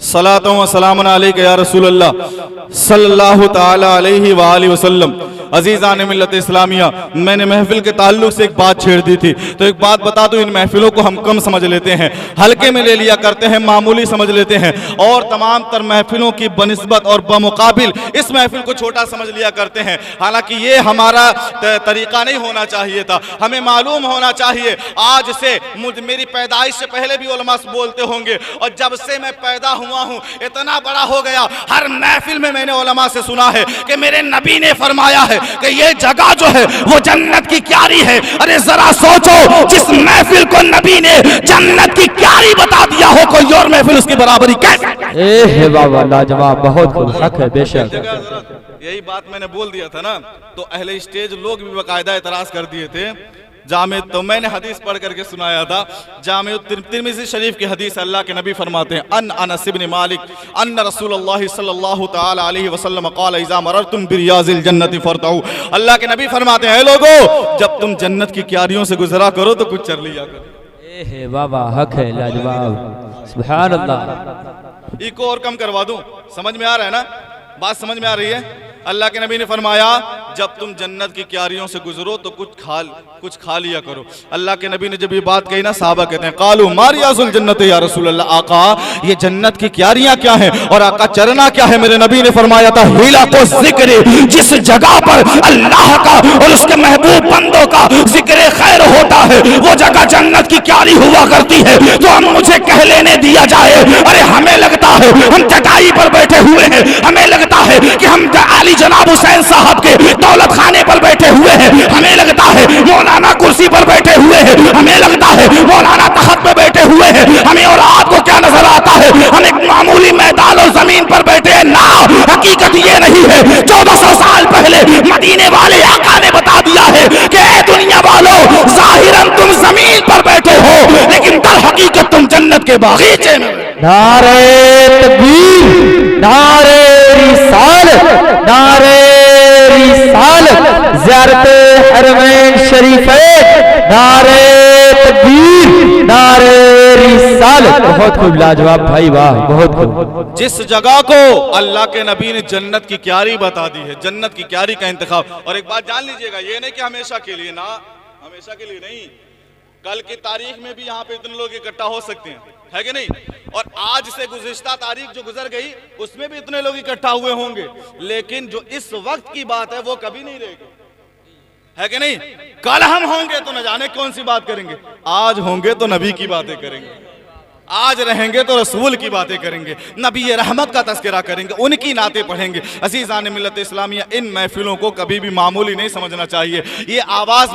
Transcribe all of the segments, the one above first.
सलातो व सलामुन अलैका या रसूलल्लाह सल्लल्लाहु तआला अलैहि व आलिहि वसल्लम। अजीज़ान मिल्लत इस्लामिया, मैंने महफिल के ताल्लुक से एक बात छेड़ दी थी, तो एक बात बता दूं, इन महफिलों को हम कम समझ लेते हैं, हल्के में ले लिया करते हैं, मामूली समझ लेते हैं और तमाम तर महफिलों की बनिस्बत और बमुकाबिल इस महफिल को छोटा समझ लिया करते हैं। हालांकि ये हमारा तरीका नहीं होना चाहिए था। हमें मालूम होना चाहिए, आज से मेरी पैदाइश से पहले भी उलमा बोलते होंगे और जब से मैं पैदा हुआ हूँ इतना बड़ा हो गया, हर महफिल में मैंने उलमा से सुना है कि मेरे नबी ने फरमाया है कि ये जगह जो है वो जन्नत की क्यारी है। अरे जरा सोचो, जिस महफिल को नबी ने जन्नत की क्यारी बता दिया हो, कोई और महफिल उसकी बराबरी कैसे? बाबा लाजवाब, बहुत खूब, हक है बेशक। यही बात मैंने बोल दिया था ना, तो अहले स्टेज लोग भी बाकायदा एतराज कर दिए थे। जामे तो मैंने हदीस पढ़ करके सुनाया था, जामे तिर्मिज़ी शरीफ की हदीस, अल्लाह के नबी फरमाते हैं अन अनस इब्न मालिक अन्न रसूलुल्लाह सल्लल्लाहु तआला अलैहि वसल्लम क़ाल इज़ा मररतुम बिरियाज़िल जन्नति फरताऊ। अल्लाह के नबी फरमाते हैं, लोगो जब तुम जन्नत की क्यारियों से गुजरा करो तो कुछ चर लिया करो। बाबा हक है, लाजवाब, सुभान अल्लाह। इको और कम करवा दूं, समझ में आ रहा है ना? बात समझ में आ रही है? अल्लाह के नबी ने फरमाया जब तुम जन्नत की क्यारियों से गुजरो तो कुछ खा लिया करो। अल्लाह के नबी ने जब ये बात कही ना, साहबा कहते हैं कालू मारियाजुल जन्नत या रसूल अल्लाह, आका ये जन्नत की क्यारियां क्या हैं और आका चरना क्या है? मेरे नबी ने फरमाया था हिला को जिक्र, जिस जगह पर अल्लाह का और उसके महबूब बंदों का जिक्र खैर होता है वो जगह जन्नत की क्यारी हुआ करती है। तो हम मुझे कह लेने दिया जाए, अरे हमें लगता है हम चटाई पर बैठे हुए हैं, हमें लगता है कि हम अली जनाब हुसैन साहब के दौलत खाने पर बैठे हुए हैं, हमें लगता है मौलाना कुर्सी पर बैठे हुए हैं, हमें लगता है मौलाना तख्त पे बैठे हुए हैं, हमें और आपको क्या नजर आता है? हम एक मामूली मैदान और जमीन पर बैठे हैं ना। हकीकत ये नहीं है, 1400 साल पहले मदीने वाले आका ने बता दिया है कि ऐ दुनिया वालों, जाहिरन तुम जमीन पर बैठे हो लेकिन दर हकीकत तुम जन्नत के बागीचे में। नारे तकबीर, नारे रिसालत, नारे रिसालत, ज़ियारते हरमैन शरीफैन, नारे तकबीर, नारे रिसालत। बहुत खूब, लाजवाब भाई, वाह, बहुत खूब। जिस जगह को अल्लाह के नबी ने जन्नत की क्यारी बता दी है, जन्नत की क्यारी का इंतखाब। और एक बात जान लीजिएगा, ये नहीं कि हमेशा के लिए ना, हमेशा के लिए नहीं, कल की तारीख में भी यहाँ पे इतने लोग इकट्ठा हो सकते हैं, है कि नहीं? और आज से गुज़िश्ता तारीख जो गुजर गई उसमें भी इतने लोग इकट्ठा हुए होंगे, लेकिन जो इस वक्त की बात है वो कभी नहीं रहेगी, है कि नहीं? कल हम होंगे तो न जाने कौन सी बात करेंगे, आज होंगे तो नबी की बातें करेंगे, आज रहेंगे तो रसूल की बातें करेंगे, नबी रहमत का तज़किरा करेंगे, उनकी नाते पढ़ेंगे। अज़ीज़ान मिल्लत इस्लामिया, इन महफिलों को कभी भी मामूली नहीं समझना चाहिए। ये आवाज़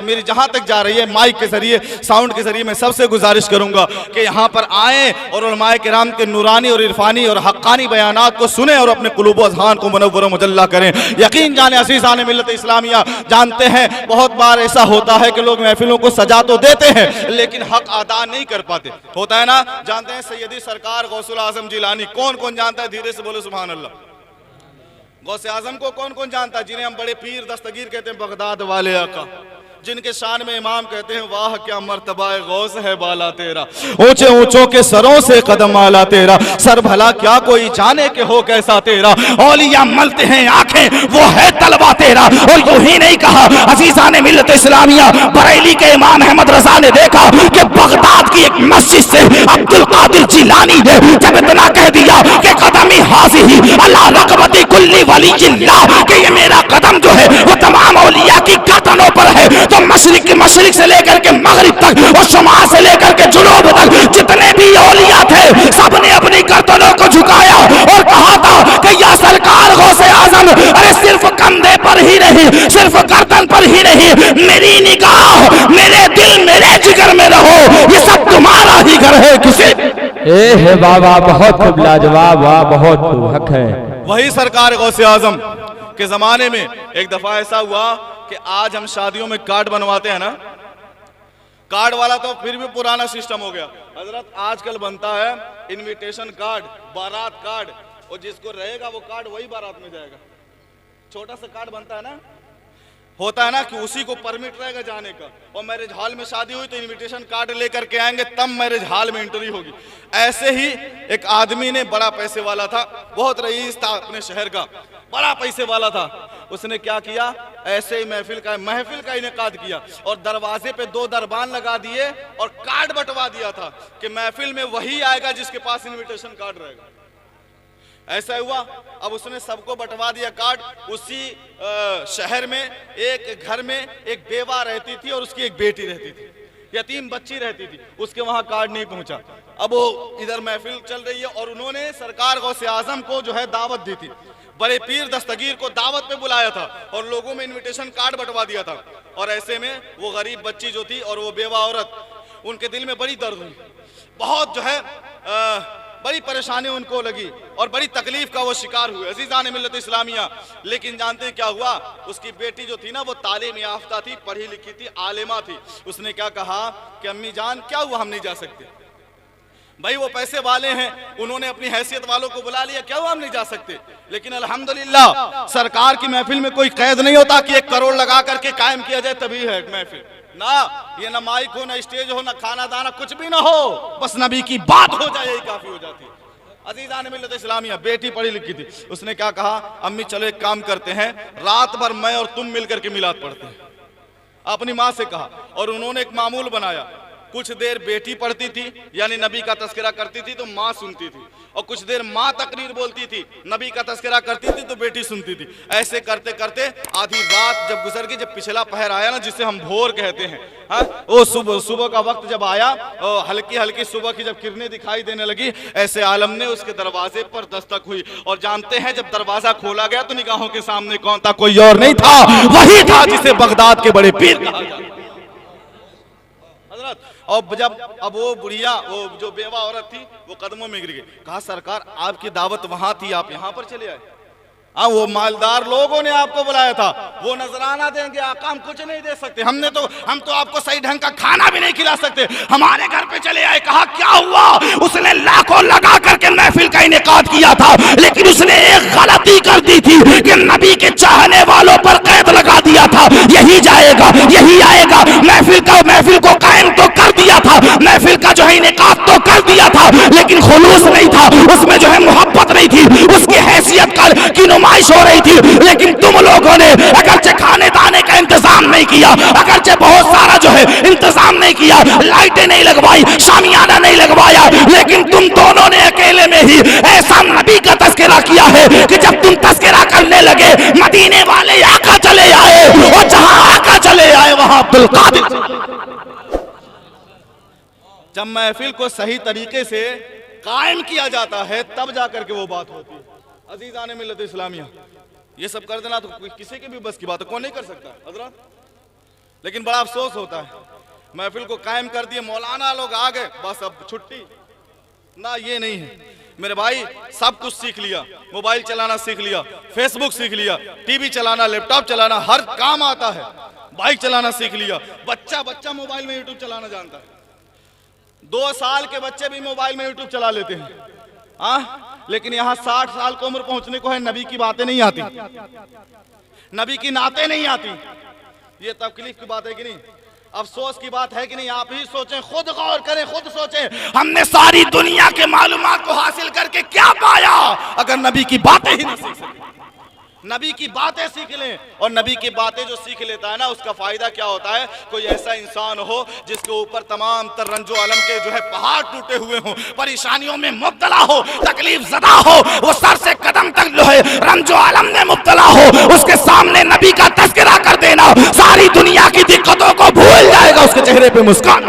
मेरी जहाँ तक जा रही है माइक के ज़रिए, साउंड के ज़रिए, मैं सबसे गुजारिश करूँगा कि यहाँ पर आएँ और उलमाए किराम के नूरानी और इरफानी और हक्कानी बयानात को सुने और अपने कुलूब व अज़हान को मुनव्वर व मुजल्ला करें। यकीन जाने अज़ीज़ान मिल्लत इस्लामिया, जानते हैं बहुत बार ऐसा होता है कि लोग महफिलों को सजा तो देते हैं लेकिन हक अदा नहीं कर पाते, होता है ना? जानते हैं सैयदी सरकार गौसुल आजम जिलानी, कौन कौन जानता है? धीरे से बोले सुभान अल्लाह। गौसे आजम को कौन कौन जानता है? जिन्हें हम बड़े पीर दस्तगीर कहते हैं, बगदाद वाले आका, जिनके शान में इमाम कहते हैं वाह क्या मर्तबा गौस है बाला तेरा, ऊंचे ऊंचों के सरों से कदम आला तेरा, सर भला क्या कोई जाने के हो कैसा तेरा, औलिया मलते हैं आंखें वो है तलवा तेरा। और यूं ही नहीं कहा अज़ीज़ान मिल्लत इस्लामिया, बरेली के इमाम अहमद रज़ा ने देखा कि बगदाद की एक मस्जिद से अब्दुल कादिर जिलानी ने जब इतना कह दिया कि कदमी हाज़िही अला रक़बती कुल्ली वलिय्यिल्लाह, कि ये मेरा कदम जो है वो तमाम औलिया की गर्दनों पर है, तो मशरिक से लेकर के मगरिब तक और शुमाल से लेकर के जुनूब तक जितने भी औलिया थे सबने अपनी गर्दनों को झुकाया और कहा था कि या सरकार गौसे आजम, अरे सिर्फ कंधे पर ही नहीं, सिर्फ गर्दन पर ही नहीं, मेरी निगाह, मेरे दिल, मेरे जिगर में रहो, ये सब तुम्हारा ही घर है। किसी बाबा, बहुत खूब, लाजवाब, वाह, बहुत खूब, हक है। वही सरकार गौसे आजम के जमाने में एक दफा ऐसा हुआ कि आज हम शादियों में कार्ड बनवाते हैं ना, कार्ड वाला तो फिर भी पुराना सिस्टम हो गया हजरत, आजकल बनता है इनविटेशन कार्ड, बारात कार्ड, और जिसको रहेगा वो कार्ड वही बारात में जाएगा। छोटा सा कार्ड बनता है ना, होता है ना कि उसी को परमिट रहेगा जाने का, और मैरिज हॉल में शादी हुई तो इनविटेशन कार्ड लेकर के आएंगे तब मैरिज हॉल में एंट्री होगी। ऐसे ही एक आदमी ने, बड़ा पैसे वाला था, बहुत रईस था अपने शहर का, बड़ा पैसे वाला था, उसने क्या किया, ऐसे ही महफिल का इनेकाद किया और दरवाजे पे 2 दरबान लगा दिए और कार्ड बंटवा दिया था कि महफिल में वही आएगा जिसके पास इनविटेशन कार्ड रहेगा। ऐसा हुआ, अब उसने सबको बंटवा दिया कार्ड। उसी शहर में एक घर में एक बेवा रहती थी और उसकी एक बेटी रहती थी, यतीम बच्ची रहती थी, उसके वहां कार्ड नहीं पहुंचा। अब वो इधर महफिल चल रही है और उन्होंने सरकार गौसे आजम को जो है दावत दी थी, बड़े पीर दस्तगीर को दावत पे बुलाया था और लोगों में इनविटेशन कार्ड बंटवा दिया था। और ऐसे में वो गरीब बच्ची जो थी और वो बेवा औरत, उनके दिल में बड़ी दर्द हुई, बहुत जो है बड़ी परेशानी उनको लगी और बड़ी तकलीफ का वो शिकार हुए अजीज़ान मिल्लत इस्लामिया। लेकिन जानते हैं क्या हुआ, उसकी बेटी जो थी ना वो तालीम याफ्ता थी, पढ़ी लिखी थी, आलिमा थी। उसने क्या कहा कि अम्मी जान क्या हुआ, हम नहीं जा सकते। भाई वो पैसे वाले हैं, उन्होंने अपनी हैसियत वालों को बुला लिया, क्या हुआ हम नहीं जा सकते। लेकिन अल्हम्दुलिल्लाह सरकार की महफिल में कोई कैद नहीं होता कि 1 करोड़ लगा करके कायम किया जाए तभी है महफिल ना, ये ना माइक हो, ना स्टेज हो, ना खाना दाना, कुछ भी ना हो, बस नबी की बात हो जाए यही काफी हो जाती है। अजीज़ान मिल्लत इस्लामिया, बेटी पढ़ी लिखी थी, उसने क्या कहा, अम्मी चलो एक काम करते हैं, रात भर मैं और तुम मिलकर के मिलाद पढ़ते हैं। अपनी माँ से कहा और उन्होंने एक मामूल बनाया, कुछ देर बेटी पढ़ती थी यानी नबी का तस्करा करती थी तो माँ सुनती थी, और कुछ देर माँ तकरीर बोलती थी, नबी का तस्करा करती थी तो बेटी सुनती थी। ऐसे करते करते आधी रात जब गुजर गई, जब पिछला पहर आया ना जिसे हम भोर कहते हैं, हाँ, वो सुबह का वक्त जब आया, हल्की हल्की सुबह की जब किरणें दिखाई देने लगी, ऐसे आलम ने उसके दरवाजे पर दस्तक हुई। और जानते हैं जब दरवाजा खोला गया तो निगाहों के सामने कौन था, कोई और नहीं था, वही था जिसे बगदाद के बड़े पीर कहा जाता। और जब अब वो बुढ़िया, वो जो बेवा औरत थी, वो कदमों में गिर गई, कहा सरकार आपकी दावत वहां थी, आप यहाँ पर चले आए। हाँ, वो मालदार लोगों ने आपको बुलाया था, वो नजराना देंगे, आका हम कुछ नहीं दे सकते, हम तो आपको सही ढंग का खाना भी नहीं खिला सकते, हमारे घर पे चले आए। कहा क्या हुआ, उसने लाखों लगा करके महफिल का इनेकाद किया था, लेकिन उसने एक गलती कर दी थी कि नबी के चाहने वालों पर कैद लगा दिया था, यही जाएगा यही आएगा। महफिल को कायम तो कर दिया था, महफिल का जो है इनेकाद तो कर दिया था, लेकिन खुलूस नहीं था, उसमें जो है मोहब्बत नहीं थी, उसकी हैसियत की नुमाइश हो रही थी। लेकिन तुम लोगों ने अगरचे खाने दाने का इंतजाम नहीं किया, अगरचे बहुत सारा जो है इंतजाम नहीं किया, लाइटें नहीं लगवाई, शामियाना नहीं लगवाया, लेकिन तुम दोनों ने अकेले में ही ऐसा नबी का तस्करा किया है कि जब तुम तस्करा करने लगे, मदीने वाले आका चले आए, और जहां आका चले आए वहां अब्दुल कादिर। जब महफिल को सही तरीके से कायम किया जाता है तब जाकर के वो बात होती है। अजीज़ान मिल्लत इस्लामिया, ये सब कर देना तो किसी के भी बस की बात है, कौन नहीं कर सकता हजरत। लेकिन बड़ा अफसोस होता है, महफिल को कायम कर दिए, मौलाना लोग आ गए, बस अब छुट्टी ना, ये नहीं है मेरे भाई। सब कुछ सीख लिया, मोबाइल चलाना सीख लिया, फेसबुक सीख लिया, टीवी चलाना, लैपटॉप चलाना, हर काम आता है, बाइक चलाना सीख लिया, बच्चा मोबाइल में यूट्यूब चलाना जानता है, 2 साल के बच्चे भी मोबाइल में यूट्यूब चला लेते हैं। लेकिन यहाँ 60 साल की उम्र पहुंचने को है, नबी की बातें नहीं आती, नबी की नातें नहीं आती। ये तकलीफ की बात है कि नहीं, अफसोस की बात है कि नहीं। आप ही सोचें, खुद गौर करें, खुद सोचें, हमने सारी दुनिया के मालूमात को हासिल करके क्या पाया अगर नबी की बातें ही नहीं सीख सके। नबी की बातें सीख लें, और नबी की बातें जो सीख लेता है ना, उसका फायदा क्या होता है, कोई ऐसा इंसान हो जिसके ऊपर तमाम तर रंजो अलम के जो है पहाड़ टूटे हुए हों, परेशानियों में मुब्तला हो, तकलीफ ज़दा हो, वो सर से कदम तक जो है रंजो अलम में मुब्तला हो, उसके सामने नबी का तज़किरा कर देना, सारी दुनिया की दिक्कतों को भूल जाएगा, उसके चेहरे पे मुस्कान।